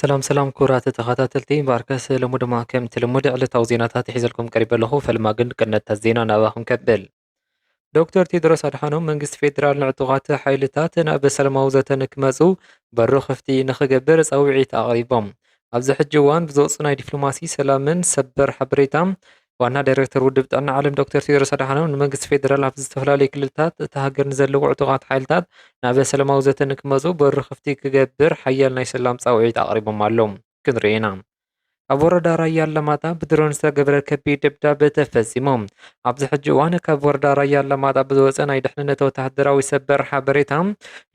سلام كرات تخاتلتي باركاس لمود ما كم تلمود على توزينات حيزلكم قريب له فالماجن كانت تزينا نواهم كبل دكتور تدرس أدحانهم من قس فيدرال نعتقات حيلتات نأب سلموزة نكمزو برو خفتي نخجبر أوعي تقريبهم أبز حجوان بزوصنا دبلوماسي سلامن سبر حبريتام وانا دايركتور ودب طعنا عالم دكتور تدرس أدحانهم من قس فيدرال أبز استفلالي كلتات تهجر نزلو اعتقات حيلتات نأب سلموزة نكمزو برو خفتي كجبر حيال ناي سلام أوعي تقريبهم معلوم كنرينا ኣብ ወረዳ ራያ ኣላማጣ ብድሮን ዝተገብረ ከቢድ ድብዳበ ተፈጺሞም ኣብዚ ሕጂ እዋን ካብ ወረዳ ራያ ኣላማጣ ብዝወፀ ናይ ድሕንነት ወተሃደራዊ ሰበር ሓበሬታ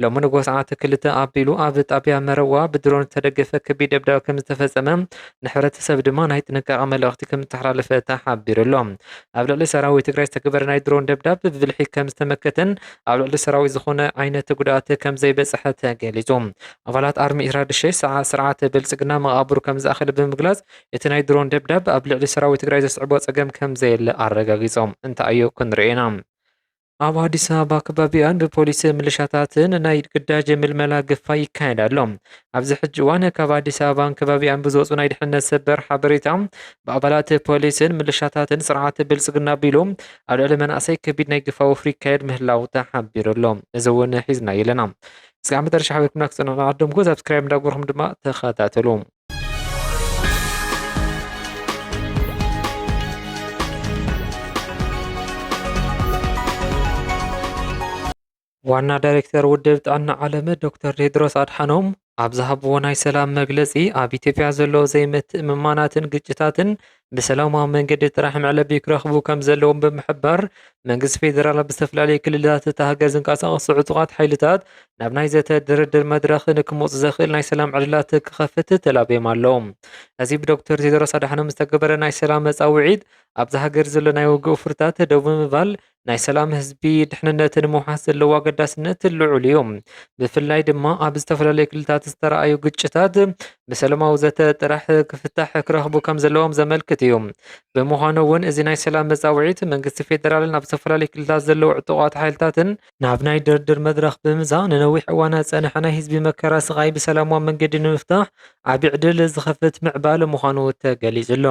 ሎሚ ንጎ ሰዓት 2 ኣቢሉ ኣብ ጣብያ መረዋ ብድሮን ዝተደገፈ ከቢድ ድብዳበ ከም ዝተፈጸመ ንሕብረተሰብ ድማ ናይ ጥንቃቐ መልእኽቲ ከም ዝተሓላለፈ ተሓቢሩ ኣሎ ኣብ ልዕሊ ሰራዊት ትግራይ ዝተገበረ ናይ ድሮን ድብዳብ ብብልሒ ከም ዝተመከተን ኣብ ልዕሊ ሰራዊት ዝኾነ ዓይነት ጉድኣት ከም ዘይበፅሐ ተገሊጹ ኣባላት ኣርሚ 26 ስርዓት ብልጽግና መቓብሩ ከም ዝኣኸለ ብምግላጽ እቲ ናይ ድሮን ደብዳብ ኣብ ልዕሊ ሰራዊት ትግራይ ዘስዕቦ ፀገም ከም ዘየለ ኣረጋጊፆም እንታይ እዩ ክንርኤና ኣብ ኣዲስ ኣበባ ከባቢያን ብፖሊስ ምልሻታትን ናይ ግዳጅ ምልመላ ግፋይ ይካየድ ኣሎ ኣብዚ ሕጂ እዋን ካብ ኣዲስ ኣበባን ከባቢያን ብዝወፁ ናይ ድሕነት ሰበር ሓበሬታ ብኣባላት ፖሊስን ምልሻታትን ስርዓት ብልፅግና ኣቢሎም ኣብ ልዕሊ መናእሰይ ከቢድ ናይ ግፋ ወፍሪ ይካየድ ምህላው ተሓቢሩ ኣሎ እዚ እውን ሒዝና የለና እስካብ መጨረሻ ሓቢርኩምና ክፅንዑ ዓዶምኩ ሰብስክራይብ እንዳገበርኩም ድማ ተኸታተሉ ዋና ዳይሬክተር ውድብ ጥዕና ዓለም ዶክተር ቴድሮስ ኣድሓኖም ኣብ ዝሃብዎ ናይ ሰላም መግለጺ ኣብ ኢትዮጵያ ዘሎ ዘይምትእምማናትን ግጭታትን ብሰላማዊ መንገዲ ጥራሕ መዕለቢ ክረኽቡ ከም ዘለዎም ብምሕባር መንግስቲ ፌደራል ብዝተፈላለዩ ክልላት እታ ሃገር ዝንቀሳቐሱ ዕጡቓት ሓይልታት ናብ ናይ ዘተ ድርድር መድረኽ ንክመፁ ዘኽእል ናይ ሰላም ዕድላት ክኸፍት ተላብዮም ኣለዉ እዚ ብዶክተር ቴድሮስ ኣድሓኖም ዝተገበረ ናይ ሰላም መፃውዒት ኣብዛ ሃገር ዘሎ ናይ ውግእ ፍርታት ደው ብምባል ናይ ሰላም ህዝቢ ድሕንነትን ምውሓስ ዘለዎ ኣገዳስነት ልዑል እዩ ብፍላይ ድማ ኣብ ዝተፈላለዩ ክልታት ዝተረኣዩ ግጭታት ብሰላማዊ ዘተ ጥራሕ ክፍታሕ ክረኽቡ ከም ዘለዎም ዘመልክት እዩ ብምዃኑ እውን እዚ ናይ ሰላም መፃውዒት መንግስቲ ፌደራልን ኣብ ዝተፈላለዩ ክልታት ዘለዉ ዕጡቓት ሓይልታትን ናብ ናይ ድርድር መድረኽ ብምምፃእ ንነዊሕ እዋናት ፀንሐ ናይ ህዝቢ መከራ ስቓይ ብሰላማዊ መንገዲ ንምፍታሕ ዓብዪ ዕድል ዝኸፍት ምዕባለ ምዃኑ ተገሊጹ ኣሎ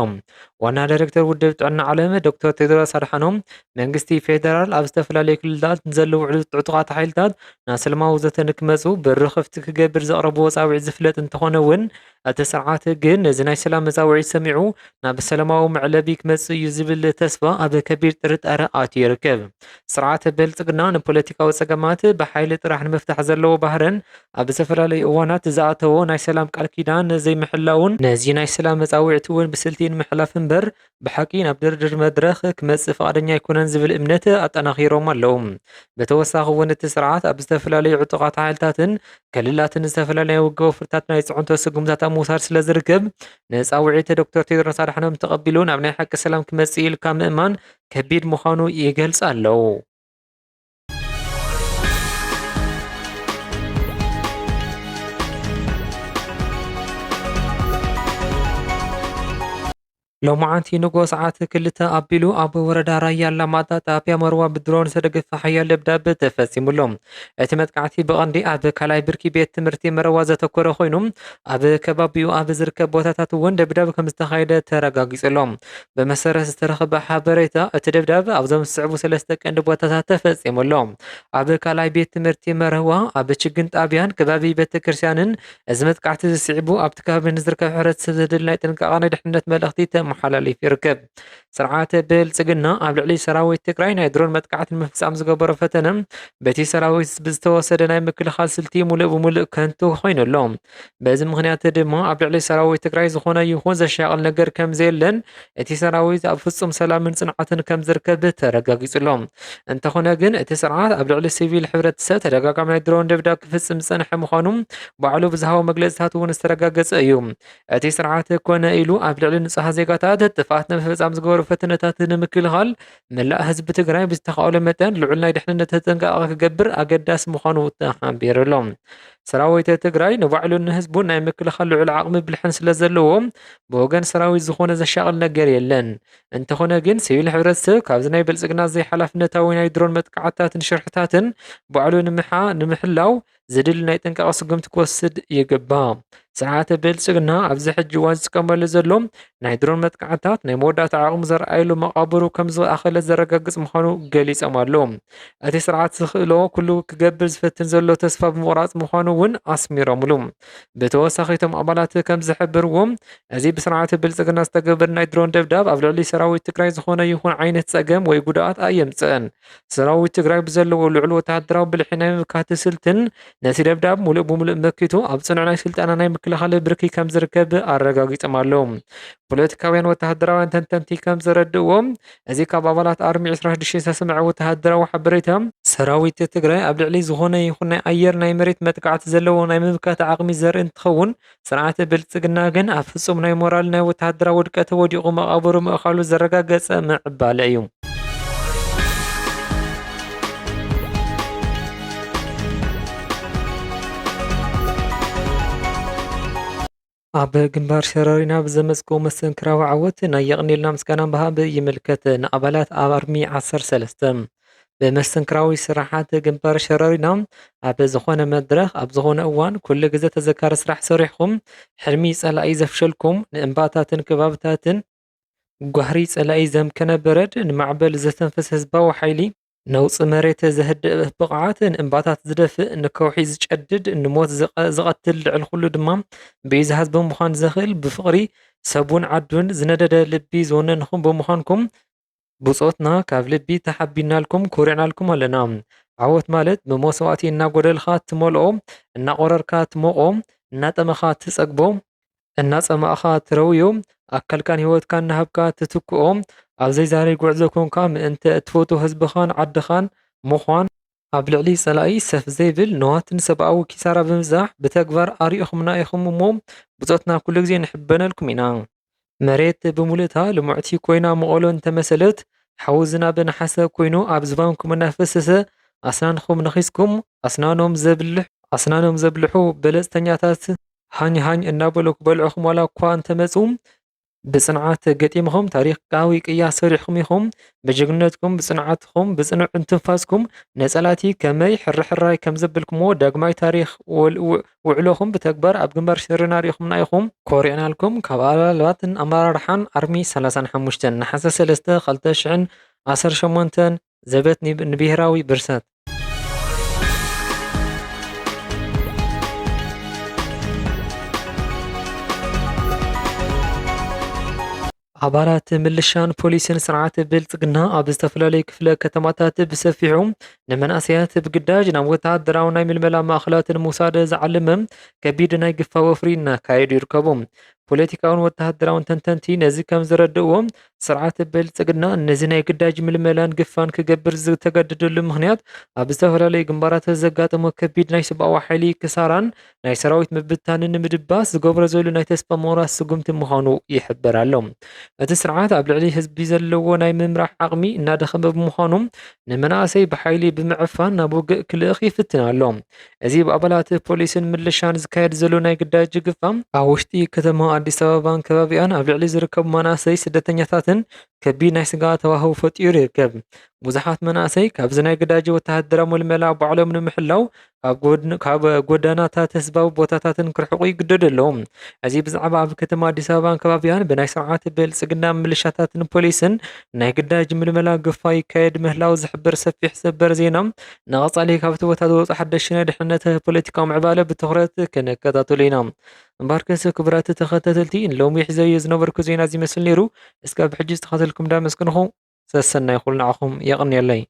ዋና ዳይሬክተር ውድብ ጥዕና ዓለም ዶክተር ቴድሮስ ኣድሓኖም መንግስቲ ፌደራል ኣብ ዝተፈላለዩ ክልላት ንዘለዉ ዕጡቓት ሓይልታት ናብ ሰላማዊ ዘተ ንክመፁ በሪ ክፍቲ ክገብር ዘቕረብዎ ፃውዒት ዝፍለጥ እንተኾነ እውን እቲ ስርዓት ግን እዚ ናይ ሰላም መፃውዒት ሰሚዑ ናብ ሰላማዊ መዕለቢ ክመፅእ እዩ ዝብል ተስፋ ኣብ ከቢድ ጥርጣረ ኣትዩ ይርከብ ስርዓት ብልፅግና ንፖለቲካዊ ፀገማት ብሓይሊ ጥራሕ ንምፍታሕ ዘለዎ ባህረን ኣብ ዝተፈላለዩ እዋናት ዝኣተዎ ናይ ሰላም ቃል ኪዳን ዘይምሕላውን ነዚ ናይ ሰላም መፃውዒት እውን ብስልቲ ንምሕላፍ እምበር ብሓቂ ናብ ድርድር መድረኽ ክመፅእ ፈቃደኛ ኣይኮነን ዝብል እምነት ኣጠናኺሮም ኣለዉ ብተወሳኺ እውን እቲ ስርዓት ኣብ ዝተፈላለዩ ዕጡቓት ሓይልታትን ክልላትን ዝተፈላለዩ ውግእ ፍርታት ናይ ፅዕንቶ ስጉምታት ኣብ ምውሳድ ስለ ዝርከብ ንፃውዒት ዶክተር ቴድሮስ ኣድሓኖም ተቐቢሉ ናብ ናይ ሓቂ ሰላም ክመፅእ ኢልካ ምእማን ከቢድ ምዃኑ ይገልጽ ኣለዉ ሎማዓንቲ ንጎ ሰዓት 2 ኣቢሉ ኣብ ወረዳ ራያ ኣላማጣ ጣብያ መርዋ ብድሮን ዝተደገፈ ሓያል ደብዳቤ ተፈጺሙሎም እቲ መጥቃዕቲ ብቐንዲ ኣብ ካልኣይ ብርኪ ቤት ትምህርቲ መረዋ ዘተኮረ ኮይኑ ኣብ ከባቢኡ ኣብ ዝርከብ ቦታታት እውን ደብዳቤ ከም ዝተኻየደ ተረጋጊጹሎም ብመሰረት ዝተረኸበ ሓበሬታ እቲ ደብዳቤ ኣብዞም ዝስዕቡ 3 ቀንዲ ቦታታት ተፈጺሙሎም ኣብ ካልኣይ ቤት ትምህርቲ መረዋ ኣብ ችግን ጣብያን ከባቢ ቤተክርስትያንን እዚ መጥቃዕቲ ዝስዕቡ ኣብቲ ከባቢ ንዝርከብ ሕብረተሰብ ዘድሊ ናይ ጥንቃቐ ናይ ድሕንነት መልእኽቲ መሓላለፍ ይርከብ ስርዓት ብልጽግና ኣብ ልዕሊ ሰራዊት ትግራይ ናይ ድሮን መጥቃዕቲ ንምፍጻም ዝገበሮ ፈተነ በቲ ሰራዊት ብዝተወሰደ ናይ ምክልኻል ስልቲ ሙሉእ ብሙሉእ ከንቱ ኮይኑ ኣሎ በዚ ምክንያት ድማ ኣብ ልዕሊ ሰራዊት ትግራይ ዝኾነ ይኹን ዘሻቕል ነገር ከም ዘየለን እቲ ሰራዊት ኣብ ፍጹም ሰላምን ጽንዓትን ከም ዝርከብ ተረጋጊጹሎም እንተኾነ ግን እቲ ስርዓት ኣብ ልዕሊ ሲቪል ሕብረተሰብ ተደጋጋሚ ናይ ድሮን ድብዳብ ክፍጽም ዝጸንሐ ምዃኑ ባዕሉ ብዝሃቦ መግለጽታት እውን ዝተረጋገጸ እዩ እቲ ስርዓት ኮነ ኢሉ ኣብ ልዕሊ ንጹሃ ዜጋታት ጥፋት ንምፍጻም ዝገበሩ ፈተነታት ንምክልኻል መላእ ህዝቢ ትግራይ ብዝተኻእሎ መጠን ልዑል ናይ ድሕንነት ጥንቃቐ ክገብር ኣገዳሲ ምዃኑ ተሓቢሩሎም ሰራዊት ትግራይ ንባዕሉን ንህዝቡን ናይ ምክልኻል ልዑል ዓቕሚ ብልሕን ስለ ዘለዎም ብወገን ሰራዊት ዝኾነ ዘሻቕል ነገር የለን። እንተኾነ ግን ሲቪል ሕብረተሰብ ካብዚ ናይ ብልጽግና ዘይሓላፍነታዊ ናይ ድሮን መጥቃዕትታትን ሽርሕታትን ባዕሉ ንምሕላው ዝድል ናይ ጥንቃቐ ስጉምቲ ክወስድ ይግባእ። ስርዓተ ብልጽግና ኣብዚ ሕጂ እዋን ዝጥቀመሉ ዘሎ ናይ ድሮን መጥቃዕትታት ናይ መወዳእታ ዓቕሚ ዘርኣየሉ መቓብሩ ከም ዝኣኸለ ዘረጋግጽ ምዃኑ ገሊፆም ኣለዉ። እቲ ስርዓት ዝኽእሎ ኩሉ ክገብር ዝፈትን ዘሎ ተስፋ ብምቑራጽ ምዃኑ እውን ኣስሚሮምሉ። ብተወሳኺ እቶም ኣባላት ከም ዝሕብርዎም እዚ ብስርዓተ ብልጽግና ዝተገበረ ናይ ድሮን ደብዳብ ኣብ ልዕሊ ሰራዊት ትግራይ ዝኾነ ይኹን ዓይነት ጸገም ወይ ጉድኣት ኣየምጽአን። ሰራዊት ትግራይ ብዘለዎ ልዑል ወተሃደራዊ ብልሒ ናይ ምምካት ስልትን ነቲ ደብዳብ ሙሉእ ብምሉእ መኪቱ ኣብ ጽኑዕ ናይ ስልጠና ናይ ምክልኻል ብርኪ ከም ዝርከብ ኣረጋጊጾም ኣለዉ። ፖለቲካውያን ወተሃደራውያን ተንተንቲ ከም ዘረድእዎም እዚ ካብ ኣባላት ኣርሚ 26 ዝተሰምዐ ወተሃደራዊ ሓበሬታ ሰራዊት ትግራይ ኣብ ልዕሊ ዝኾነ ይኹን ናይ ኣየር ናይ መሬት መጥቃዕቲ ዘለዎ ናይ ምምካት ዓቕሚ ዘርኢ እንትኸውን ስርዓተ ብልጽግና ግን ኣብ ፍጹም ናይ ሞራል ናይ ወተሃደራዊ ውድቀት ወዲቑ መቓብሩ ምእኻሉ ዘረጋገፀ ምዕባለ እዩ። ኣብ ግንባር ሸረሪና ብዘመጽክዎ መስተንክራዊ ዓወት ናይ የቕኒልና ምስጋና ምሃብ ይምልከት። ንኣባላት ኣርሚ 13 ብመስተንክራዊ ስራሓት ግንባር ሸረሪና ኣብ ዝኾነ መድረኽ ኣብ ዝኾነ እዋን ኩሉ ግዜ ተዘካሪ ስራሕ ሰሪሕኩም ሕልሚ ጸላኢ ዘፍሸልኩም ንእምባታትን ከባብታትን ጓህሪ ጸላኢ ዘምከነ በረድ ንማዕበል ዘተንፈስ ህዝባዊ ሓይሊ ነውፂ መሬት ዘህድእ ብቕዓትን እምባታት ዝደፍእ ንከውሒ ዝጨድድ ንሞት ዝቐትል ልዕሊ ኩሉ ድማ ብዩ ዝሃዝቦ ምዃን ዘኽእል ብፍቕሪ ሰቡን ዓዱን ዝነደደ ልቢ ዝወነንኹም ብምዃንኩም ብጾትና ካብ ልቢ ተሓቢናልኩም ኮሪዕናልኩም ኣለና። ዓወት ማለት ብመሰዋእቲ እናጎደልካ ትመልኦ እናቆረርካ ትሞቆ እናጠመኻ ትጸግቦ እናጸማእኻ ትረውዮ ኣካልካን ህይወትካ እናሃብካ ትትክኦ ኣብ ዘይዛረይ ጉዕዞ ኮንካ ምእንተ እትፈቱ ህዝብኻን ዓድኻን ምዃን ኣብ ልዕሊ ጸላኢ ሰፍ ዘይብል ነዋትን ሰብኣዊ ኪሳራ ብምብዛሕ ብተግባር ኣርኢኹምና ኢኹም እሞ ብጾትና ኩሉ ግዜ ንሕበነልኩም ኢና። መሬት ብምሉእታ ልሙዕቲ ኮይና መቐሎ እንተመሰለት ሓዊ ዝናብ ናሓሰ ኮይኑ ኣብ ዝባንኩም እናፈሰሰ ኣስናንኩም ነኺስኩም ኣስናኖም ዘብልሑ በለጽተኛታት ሃኝ ሃኝ እናበሉ ክበልዑኹም ዋላ እኳ እንተመፁ ብጽንዓት ገጢምኹም ታሪኻዊ ቅያስ ሰሪሕኩም ኢኹም ብጅግነትኩም ብጽንዓትኩም ብጽኑዕ እንትንፋስኩም ነጸላቲ ከመይ ሕርሕራይ ከም ዘብልኩምዎ ዳግማይ ታሪኽ ውዕሎኹም ብተግባር ኣብ ግንባር ሸረሪና ሪኢኹምና ኢኹም ኮሪዕናልኩም። ካብ ኣባላትን ኣመራርሓን ኣርሚ 35 ናሓሰ 3 2018 ዘበት ንብሄራዊ ብርሰት ኣባላት ምልሻን ፖሊስን ስርዓት ብልጽግና ኣብ ዝተፈላለዩ ክፍለ ከተማታት ብሰፊሑ ንመናእሰያት ብግዳጅ ናብ ወተሃደራዊ ናይ ምልመላ ማእኸላት ምውሳድ ዝዓለመ ከቢድ ናይ ግፋ ወፍሪ እናካየዱ ይርከቡ። ፖለቲካውን ወተሃደራውን ተንተንቲ ነዚ ከም ዝረድእዎም ስርዓት ብልጽግና ነዚ ናይ ግዳጅ ምልመላን ግፋን ክገብር ዝተገደደሉ ምኽንያት ኣብ ዝተፈላለዩ ግንባራት ዘጋጠሞ ከቢድ ናይ ሰብኣዊ ሓይሊ ክሳራን ናይ ሰራዊት ምብታንን ንምድባስ ዝገብሮ ዘሎ ናይ ተስፋ ምቑራጽ ስጉምቲ ምዃኑ ይሕበር ኣሎ። እቲ ስርዓት ኣብ ልዕሊ ህዝቢ ዘለዎ ናይ ምምራሕ ዓቕሚ እናደኸመ ብምዃኑ ንመናእሰይ ብሓይሊ ብምዕፋን ናብ ውግእ ክልእኽ ይፍትን ኣሎ። እዚ ብኣባላት ፖሊስን ምልሻን ዝካየድ ዘሎ ናይ ግዳጅ ግፋ ኣብ ውሽጢ ከተማ ኣዲስ ኣበባን ከባቢኣን ኣብ ልዕሊ ዝርከቡ መናእሰይ ስደተኛታትን ከቢድ ናይ ስጋኣት ሃዋህው ፈጢሩ ይርከብ። ብዙሓት መናእሰይ ካብዚ ናይ ግዳጅ ወተሃደራዊ ምልመላ ባዕሎም ንምሕላው ካብ ጎደናታት ህዝባዊ ቦታታትን ክርሕቑ ይግደዱ ኣለዉ። እዚ ብዛዕባ ኣብ ከተማ ኣዲስ ኣበባን ከባቢያን ብናይ ስርዓት ብልጽግና ምልሻታትን ፖሊስን ናይ ግዳጅ ምልመላ ግፋ ይካየድ ምህላው ዝሕብር ሰፊሕ ሰበር ዜና ንቐጻሊ ካብቲ ቦታ ዝወፁ ሓደሽቲ ናይ ድሕንነት ፖለቲካዊ ምዕባለ ብትኹረት ክንከታተሎ ኢና። እምበር ከስ ክቡራት ተኸታተልቲ ሎሚ ሒዘዮ ዝነበርኩ ዜና እዚ ይመስል ነይሩ። እስካብ ሕጂ ዝተኸታተልኩም ዳመስግንኹ ሰሰናይ ኩሉ ንዓኹም የቕንየለይ።